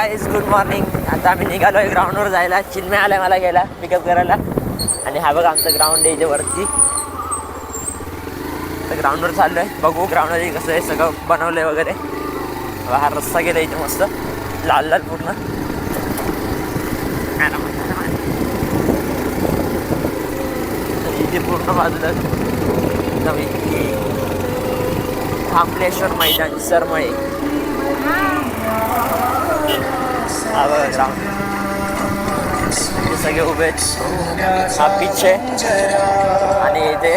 Guys, good morning. आता आम्ही निघालो आहे ग्राउंडवर जायला. चिन्मय आला मला घ्यायला पिकअप करायला. आणि हा बघा आमचं ग्राउंड आहे इथे वरती. तर ग्राउंडवर चाललो आहे. बघू ग्राउंडवर कसं आहे, सगळं बनवलं आहे वगैरे. हा रस्ता गेला इथे मस्त लाल लाल पूर्ण. इथे पूर्ण बाजूला नवीन थांबलेश्वर मैदान सरमळे. हा बघा ग्राउंड, सगळे उभे. हा पिच आहे आणि इथे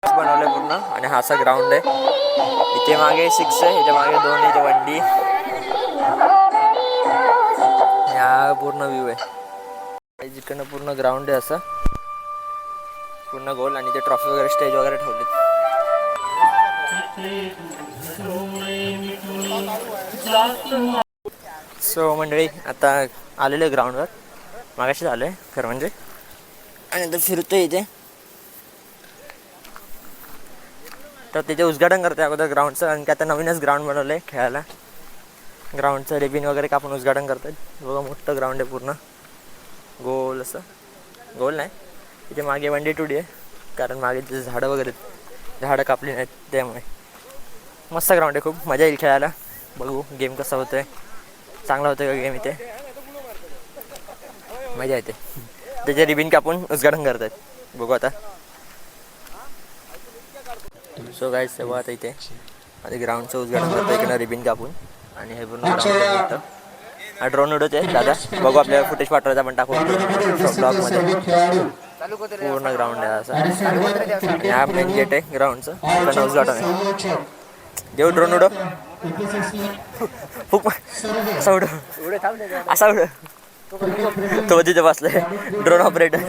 बनवलंय पूर्ण. आणि हा असा ग्राउंड आहे. इथे मागे 6 आहे, इथे मागे 2, इथे 1D. हा पूर्ण व्ह्यू आहे. जिकडनं पूर्ण ग्राउंड आहे असं पूर्ण गोल. आणि ते ट्रॉफी वगैरे स्टेज वगैरे ठेवले. सो मंडळी, आता आलेलो आहे ग्राउंडवर. मागाशी आलो आहे खरं म्हणजे. आणि नंतर फिरतो इथे. तर तिथे उद्घाटन करतो अगोदर ग्राउंडचं. आणि की आता नवीनच ग्राउंड बनवलं आहे खेळायला. ग्राउंडचं रिबिन वगैरे कापून उद्घाटन करतात. बघा मोठं ग्राउंड आहे पूर्ण गोल असं. गोल नाही, इथे मागे 1D 2D आहे. कारण मागे तिथे झाडं वगैरे, झाडं कापली नाहीत त्यामुळे. मस्त ग्राउंड आहे, खूप मजा येईल खेळायला. बघू गेम कसा होतो आहे, चांगला होतं का गेम. इथे मजा येते. त्याचे रिबिन कापून उद्घाटन करतात. बघू आता. सो गाईज, तेव्हा आता इथे आता ग्राउंडचं उद्घाटन करतो इकडनं रिबिन कापून. आणि हे पूर्ण ग्राउंड. हा ड्रोन उडवते दादा. बघू आपल्याला फुटेज पाठवायचा पण टाकून ब्लॉगमध्ये. पूर्ण ग्राउंड आहे असं. आणि हा मेन गेट आहे ग्राउंडचं. इकडनं उद्घाटन आहे. देऊ ड्रोन उडव. फुक असा उडव, असा उडव. तो तिथे बसलाय ड्रोन ऑपरेटर.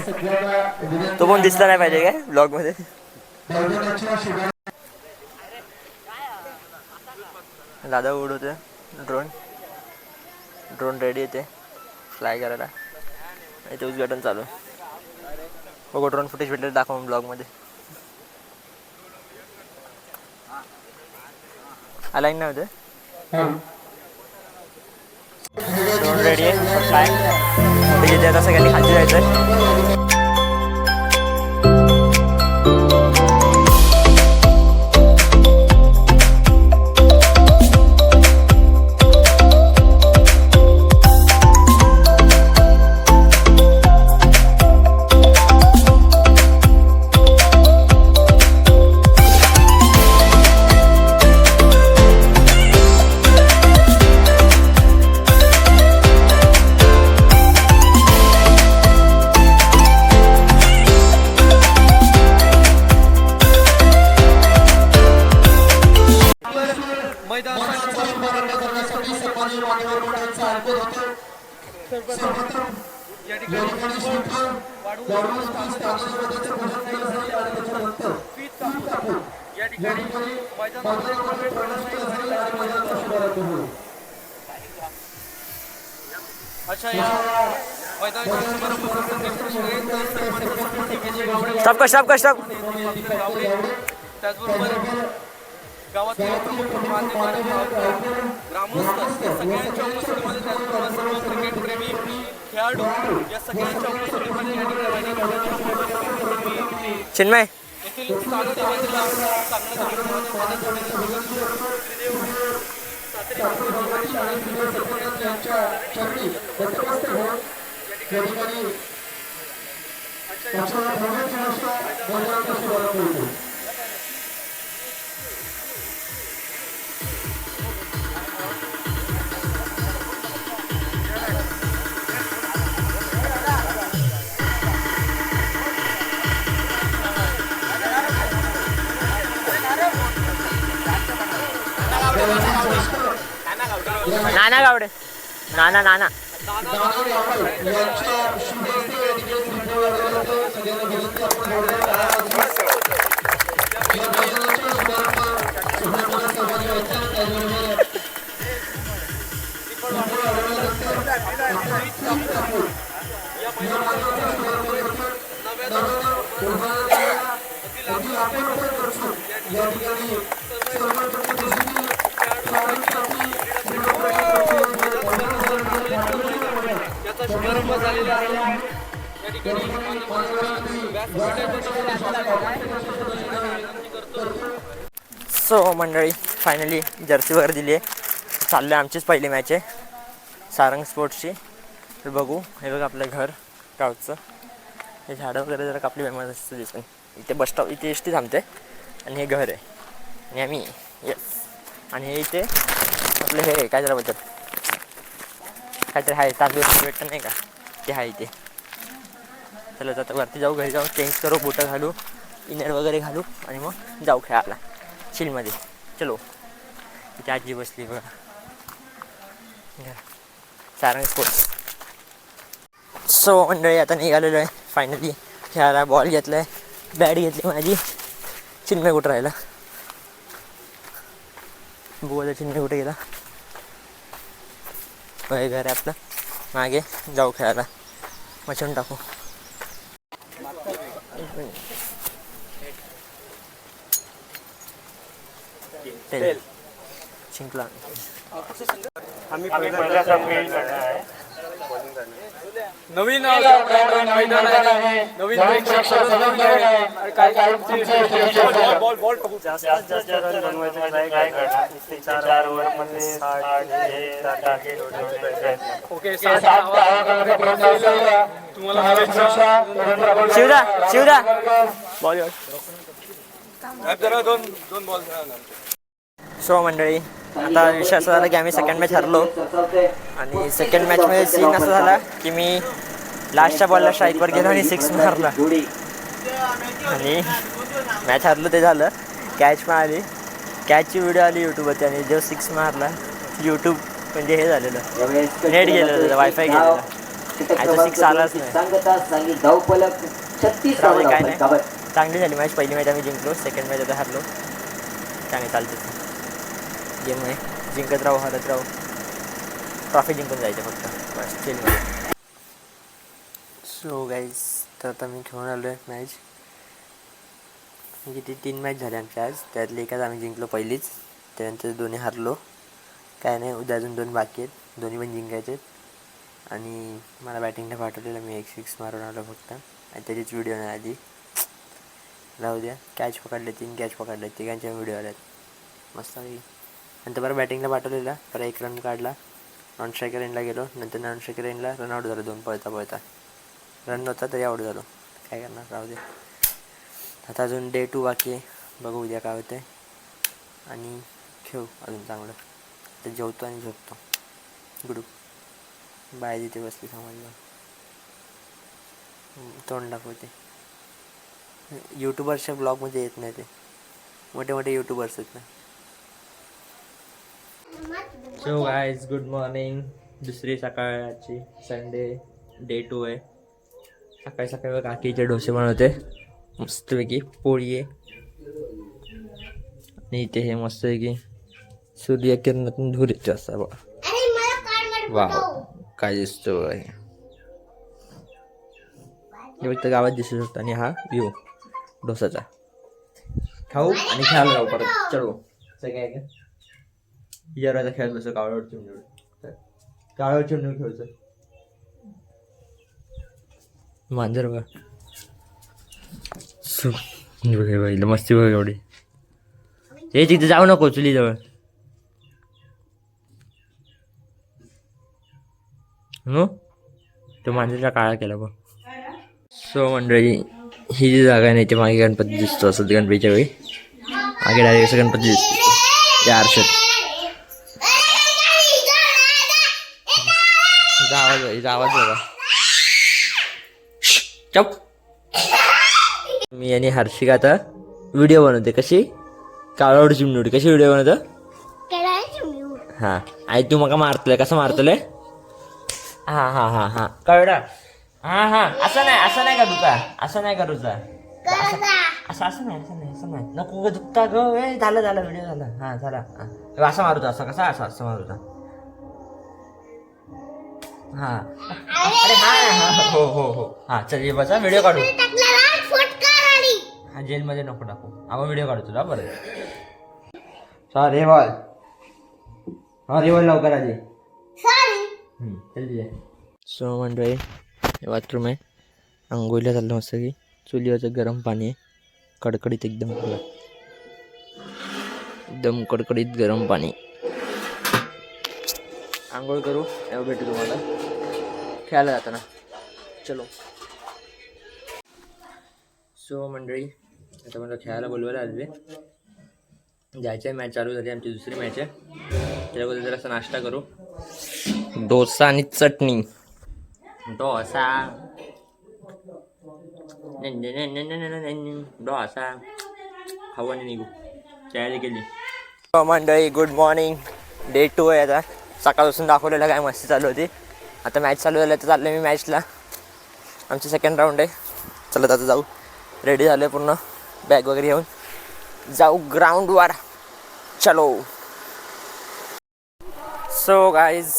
तो पण दिसला नाही पाहिजे काय ब्लॉगमध्ये. दादा उडवते ड्रोन. ड्रोन रेडी येते फ्लाय करायला. इथे उद्घाटन चालू आहे. बघू ड्रोन फुटेज भेटले दाखवून ब्लॉगमध्ये. अलाईन नाही होते. ड्रोन रेडी आहे फ्लाय. फुटेज येते आता. सगळ्यांनी खाली जायचं आहे. स्टॉप. त्याचबरोबर गावातील प्रमुख मान्यवर ग्रामस्थ सगळ्यांच्या उपस्थितीमध्ये, त्याचबरोबर सर्व क्रिकेट प्रेमी खेळाडू या सगळ्यांच्या उपस्थितीमध्ये या ठिकाणी चिन्मय येथील स्थानिक नाना गावडे. नाना आलेले आहेत. या ठिकाणी मान्यवरांना व्यासपीठाच्या दिशेने श्वासोच्छवासाची विनंती करतो. सो मंडळी फायनली जर्सी वगैरे दिली आहे. चाललं आहे आमचीच पहिली मॅच आहे सारंग स्पोर्ट्सची. तर बघू. हे बघा आपलं घर गावचं. हे झाडं वगैरे जरा कापली मस्त दिसून. इथे बस स्टॉप इथे एस टी थांबते आणि हे घर आहे आणि आम्ही येस. आणि हे इथे आपलं हे काय जरा बद्दल काहीतरी आहे तांदूळ भेटतं नाही का ते आहे इथे. चला आता वरती जाऊ, घरी जाऊ, चेंज करू, बुटं घालू, इनर वगैरे घालू आणि मग जाऊ खेळायला चिलमध्ये. चलो. इथे आजी बसली बघा सारंग स्पोर्ट्स. सो मंडळी आता निघालेलो आहे फायनली खेळायला. बॉल घेतला आहे, बॅट घेतली माझी. चिन्मय कुठं राहिला बघू. चिन्मय कुठे गेला. हे घर आहे आपलं. मागे जाऊ खेळायला. मचून टाकू. तेल शिंकला. नवीन मैदान आहे. नवीन बॉल बॉल जास्त रन बनवायचे काय करणार. 4 ओव्हरमध्ये 60 टार्गेट होते. ओके. शिवदा बॉल. जरा दोन बॉल. सो मंडळी आता विषय असा झाला की आम्ही सेकंड मॅच हरलो. आणि सेकंड मॅचमध्ये सीन असा झाला की मी लास्टच्या बॉलला स्ट्राईकवर गेलो आणि 6 मारला आणि मॅच हरलो. ते झालं. कॅच पण आली. कॅचची व्हिडिओ आली यूट्यूबवरती आणि जो 6 मारला यूट्यूब म्हणजे हे झालेलं नेट गेलेलं त्याचं वायफाय गेलेलं. आणि तो 6 आलाच नाही. काय नाही चांगली झाली मॅच. पहिली मॅच आम्ही जिंकलो, सेकंड मॅच आता हरलो. चांगली चालते गेम आहे. जिंकत राहू हरत राहू, ट्रॉफी जिंकून जायचं फक्त बस चिलमध्ये. सो गाईज तर आता मी खेळून आलो आहे मॅच. किती 3 मॅच झाले आमच्या आज. त्यातली एकाच आम्ही जिंकलो पहिलीच. त्यानंतर दोन्ही हरलो. काय नाही उद्या अजून 2 बाकी आहेत. दोन्ही पण जिंकायचे आहेत. आणि मला बॅटिंगला पाठवलेलं मी 1 6 मारून आलो फक्त. आणि त्याचीच व्हिडिओ नाही आधी. राहू द्या. कॅच पकडले 3 कॅच पकडले. तिघांच्या व्हिडिओ आल्यात मस्त. नंतर बरं बॅटिंगला पाठवलेला. बरं 1 रन काढला. नॉन स्ट्रायकर एंडला गेलो. नंतर नॉन स्ट्रायकर एंडला रनआउट झालो. 2 पळता रन नव्हता तरी आऊट झालो. काय करणार राहू दे. आता अजून डे 2 बाकी आहे. बघू उद्या काय होतं आहे. आणि खेळू अजून चांगलं. तर जेवतो आणि झोपतो. गुडू बाय. तिथे बसली समजलं. तोंड दाखवते. यूट्यूबर्सच्या ब्लॉगमध्ये येत नाही ते. मोठे मोठे यूट्यूबर्स आहेत ना. So guys good morning. दुसरी सकाळची संडे डे 2 आहे. सकाळी सकाळी काकीचे डोसे बनवते मस्तपैकी. पोळी आहे आणि इथे हे मस्तपैकी सूर्यकिरणातून धूर येते असं बघा. वाव काय दिसतो आहे. हे फक्त गावात दिसू शकतो. आणि हा व्ह्यू डोसाचा. खाऊ आणि खेळायला जाऊ परत. चलो सगळ्या काय जराचा खेळत बसतो. कावळावर चिमणी खेळतो. मांजर बघा. बघा मस्ती बघा एवढी. हे तिथे जाऊ नको चुलीजवळ. नो तो मांजरचा काळा केला बघ. सो मंडळी ही जी जागा नाही ते मागे गणपती दिसतो असं गणपतीच्या वेळी. मागे डायरेक्ट असं गणपती दिसतो त्या आरशात. आवाज बघा. चप. मी आणि हर्षिका आता व्हिडिओ बनवते. कशी काळावर चिमणी कशी व्हिडिओ बनवतो. हां आई तू मका मारतोय कसं मारतोय. हां कळलं. हां असं नाही करूचा. असं नाही करूचा. असं नाही नको दुखता ग. झालं व्हिडिओ झाला. हां झाला. असं मारूचा. असं कसा असं मारूचा. हां अरे हां हो हां चल ये बसा व्हिडिओ काढू. हा जेलमध्ये नको टाकू. आपण व्हिडिओ काढू तुला बरं. सॉरी बोल लवकर आली. चल. सो मंडळी बाथरूम आहे. आंघोळीला चाललं मस्त की चुलीवरचं गरम पाणी आहे. कडकडीत एकदम बघा. एकदम कडकडीत गरम पाणी. आंघोळ करू तेव्हा भेटू तुम्हाला खेळायला जाताना. चलो. सो मंडळी आता मला खेळायला बोलवायला आलेले. जायचं आहे. मॅच चालू झाली. आमची दुसरी मॅच आहे. त्याच्याबद्दल जरासा नाश्ता करू. डोसा आणि चटणी. डोसा डोसा खाऊ आणि निघू. तयारी केली. मंडळी गुड मॉर्निंग. डे 2 आहे आता. सकाळपासून दाखवलेलं काय मस्ती चालू होती. आता मॅच चालू झालं तर चाललं मी मॅचला. आमची सेकंड राऊंड आहे. चला आता जाऊ. रेडी झालं आहे पूर्ण. बॅग वगैरे घेऊन जाऊ ग्राउंडवर. चलो. सो गाईज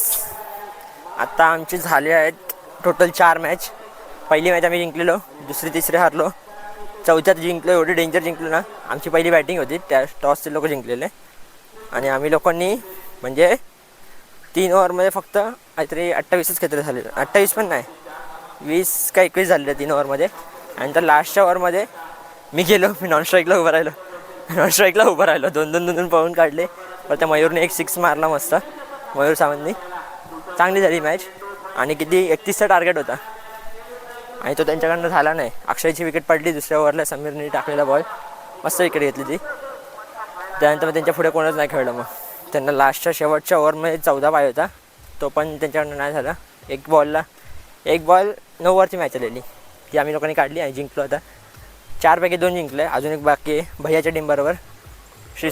आता आमची झाली आहेत टोटल 4 मॅच. पहिली मॅच आम्ही जिंकलेलो. दुसरी तिसरी हारलो. चौथ्यात जिंकलो. एवढी डेंजर जिंकलो ना. आमची पहिली बॅटिंग होती. त्या टॉसचे लोक जिंकलेले. आणि आम्ही लोकांनी म्हणजे 3 ओव्हरमध्ये फक्त काहीतरी 28च काहीतरी झाले. 28 पण नाही 20 का 21 झालेलं 3 ओव्हरमध्ये. आणि तर लास्टच्या ओव्हरमध्ये मी गेलो. मी नॉनस्ट्राईकला उभं राहिलो. 2-2 पळून काढले. पण त्या मयूरने एक 6 मारला मस्त. मयूर सावंतनी. चांगली झाली मॅच. आणि किती 31चा टार्गेट होता. आणि तो त्यांच्याकडनं झाला नाही. अक्षयची विकेट पडली दुसऱ्या ओव्हरला. समीरने टाकलेला बॉल मस्त विकेट घेतली ती. त्यानंतर मग त्यांच्या पुढे कोणच नाही खेळलं. मग त्यांना लास्टच्या शेवटच्या ओव्हरमध्ये 14 पाय होता. तो पण त्यांच्याकडनं नाही झाला. एक बॉल 9 ओव्हरची मॅच आलेली. ती आम्ही लोकांनी काढली आणि जिंकलो. आता 4 पैकी 2 जिंकले. अजून एक बाकी आहे भैयाच्या टीमबरोबर. श्री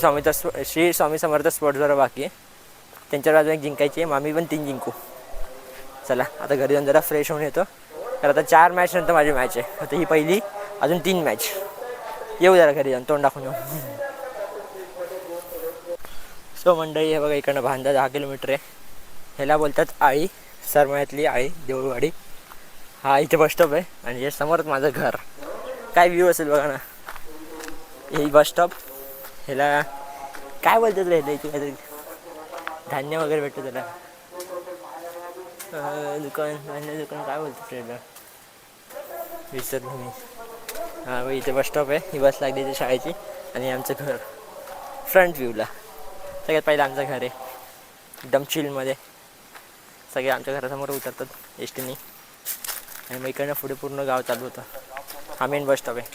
स्वामी समर्थ स्पोर्ट्सबरोबर बाकी आहे. त्यांच्यावर अजून एक जिंकायची आहे. मग आम्ही पण 3 जिंकू. चला आता घरी जाऊन जरा फ्रेश होऊन येतो. तर आता 4 मॅच नंतर माझी मॅच आहे. आता ही पहिली. अजून 3 मॅच. येऊ जरा घरी जाऊन तोंड दाखवून येऊ. सो मंडळी हे बघा इकडनं भांदा 10 किलोमीटर आहे. ह्याला बोलतात आळी. सरमळ्यातली आळी देऊळवाडी. हा इथे बस स्टॉप आहे. आणि हे समोरच माझं घर. काय व्ह्यू असेल बघा ना. ही बस स्टॉप. ह्याला काय बोलतात रे इथे काहीतरी धान्य वगैरे भेटतं त्याला. दुकान काय बोलतात रे विसरलो मी. हां बघ इथे बस स्टॉप आहे. ही बस लागली इथे शाळेची. आणि आमचं घर फ्रंट व्ह्यूला. सगळ्यात पहिलं आमचं घर आहे एकदम चिलमध्ये. सगळे आमच्या घरासमोर उतरतात एस टीने. आणि मग इकडनं पुढे पूर्ण गाव चालू होतं. हा मेन बस स्टॉप आहे.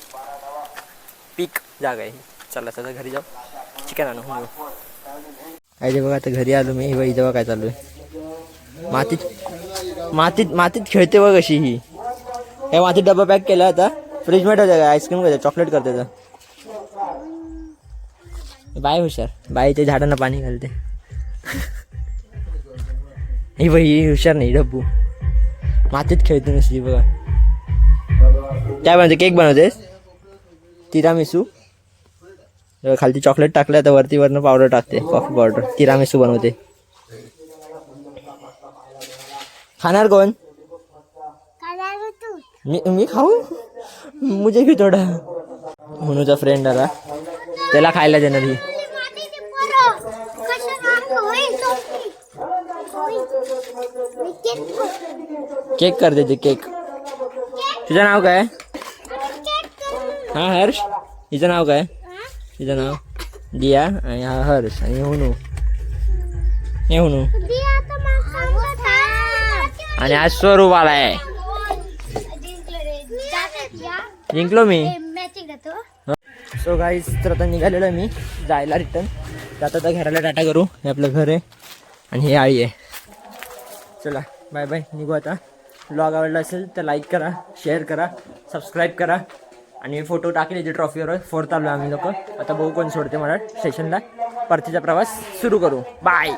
पीक जागा आहे. चला आता घरी जाऊ. चिकन आणू घेऊ. काय बघा आता घरी आलो मी. बाई जेव्हा काय चालू आहे. मातीत खेळते बघ अशी ही. हे मातीत डबा पॅक केला आता. फ्रीजमध्ये ठेवते का आईस्क्रीम करते चॉकलेट करते. तर बाय हुशार. बाईच्या झाडांना पाणी घालते. ही बाई हुशार नाही डब्बू. मातीत खेळते नुसती बघा. काय बनवते केक बनवतेस. तिरामिसू. खालती चॉकलेट टाकलं तर वरनं पावडर टाकते. Coffee powder. तिरामिसू बनवते. खाणार कोण. मी खाऊ. मुझे भी थोडा. म्हणूचा फ्रेंड आला त्याला खायला देणार. ही केक करते ते केक. तुझं नाव काय. हा हर्ष. हिचं नाव काय. हिचं नाव दिया. आणि हा हर्ष. आणि हुनू. हे हुनू. आणि आज स्वरूप आलाय. जिंकलो मी. सो गाईस तर आता निघालेलो आहे मी जायला रिटर्न. तर आता घराला टाटा करू. हे आपलं घर आहे आणि हे आळी आहे. चला बाय बाय निघू आता. ब्लॉग आवडला असेल तर लाईक करा, शेअर करा, सबस्क्राईब करा. आणि फोटो टाकले जे ट्रॉफीवर. 4th आलो आम्ही लोक. आता बघू कोण सोडते मला स्टेशनला. परतीचा प्रवास सुरू करू. बाय.